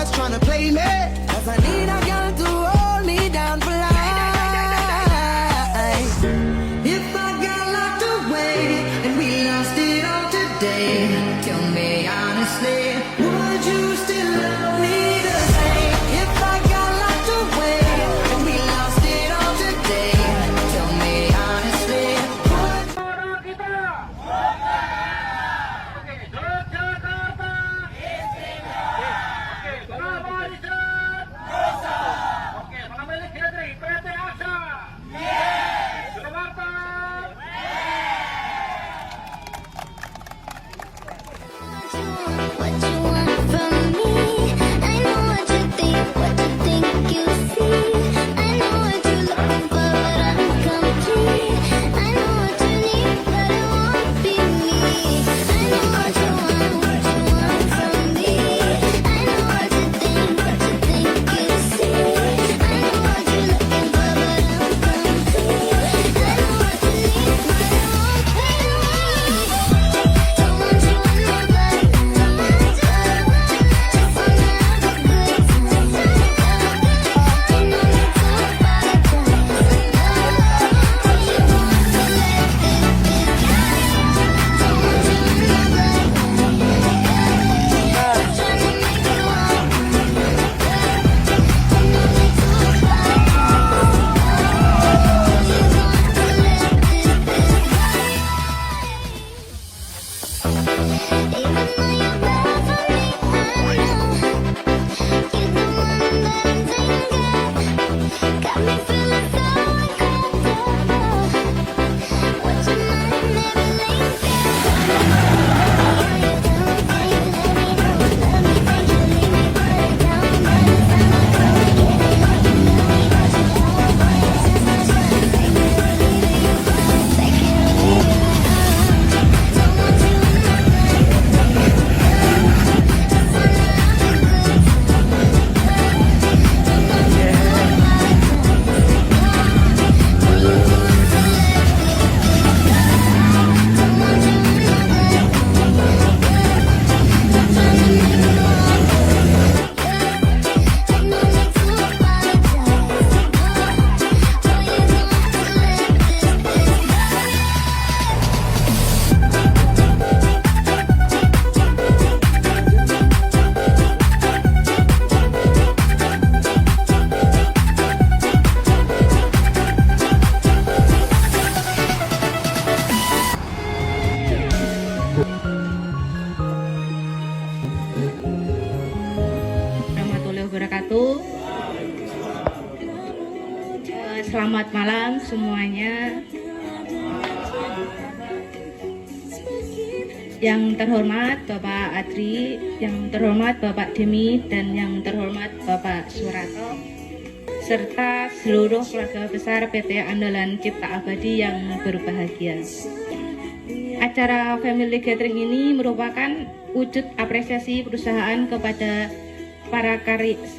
that's trying to play me. Cause I need a girl to hold me down for life. If I got locked away and we lost it all today, tell me honestly, would you still love me the same? If I got locked away and we lost it all today, tell me honestly, would What you want from me? I know what you think you see. I know what you're looking for, but I'm complete. I know what you need, but it won't be me. I know what you want from me. I know what you think you see. I know what you're looking for, but I'm complete. I know what you need, but it won't be me. Don't want you on my body. Warahmatullahi wabarakatuh. Selamat malam semuanya. Yang terhormat Bapak Adri, yang terhormat Bapak Demi, dan yang terhormat Bapak Surato, serta seluruh keluarga besar PT Andalan Cipta Abadi yang berbahagia. Acara Family Gathering ini merupakan wujud apresiasi perusahaan kepada para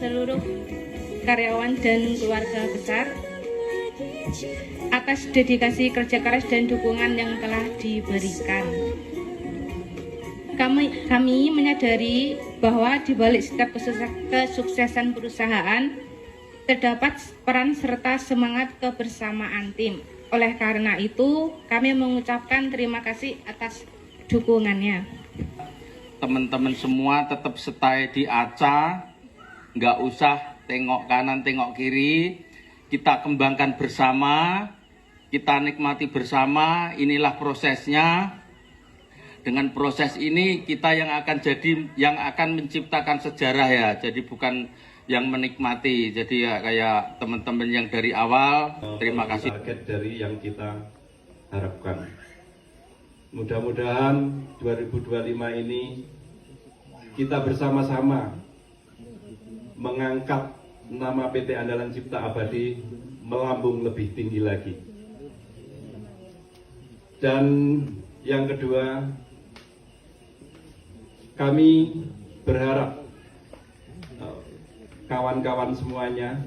seluruh karyawan dan keluarga besar atas dedikasi kerja keras dan dukungan yang telah diberikan. Kami menyadari bahwa di balik setiap kesuksesan perusahaan terdapat peran serta semangat kebersamaan tim. Oleh karena itu, kami mengucapkan terima kasih atas dukungannya. Teman-teman semua tetap stay di ACA, nggak usah tengok kanan, tengok kiri. Kita kembangkan bersama, kita nikmati bersama, inilah prosesnya. Dengan proses ini kita yang akan menciptakan sejarah ya, jadi bukan yang menikmati. Jadi ya kayak teman-teman yang dari awal, terima kasih. Target dari yang kita harapkan. Mudah-mudahan 2025 ini kita bersama-sama mengangkat nama PT Andalan Cipta Abadi melambung lebih tinggi lagi. Dan yang kedua, kami berharap kawan-kawan semuanya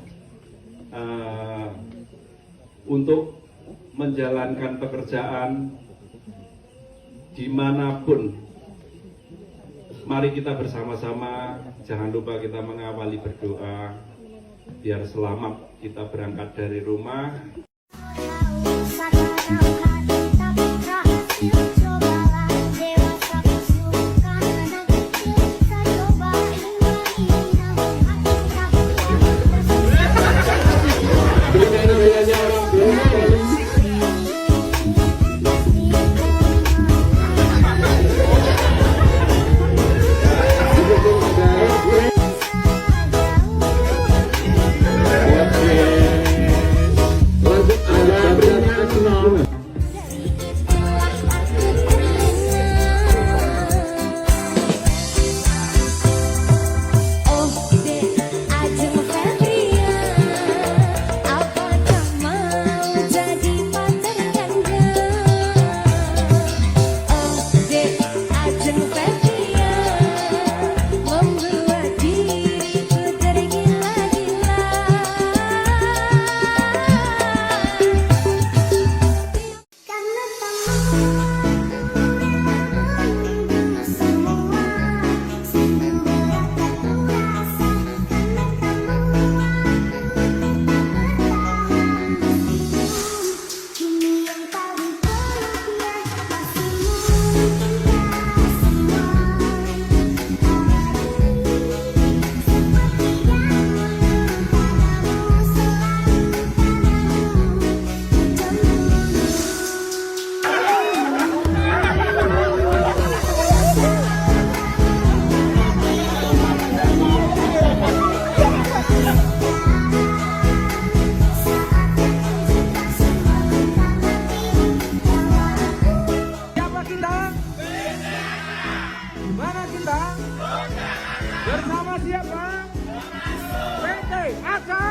untuk menjalankan pekerjaan dimanapun Mari kita bersama-sama, jangan lupa kita mengawali berdoa, biar selamat kita berangkat dari rumah. Mana kita? Bersama siapa? PT ACA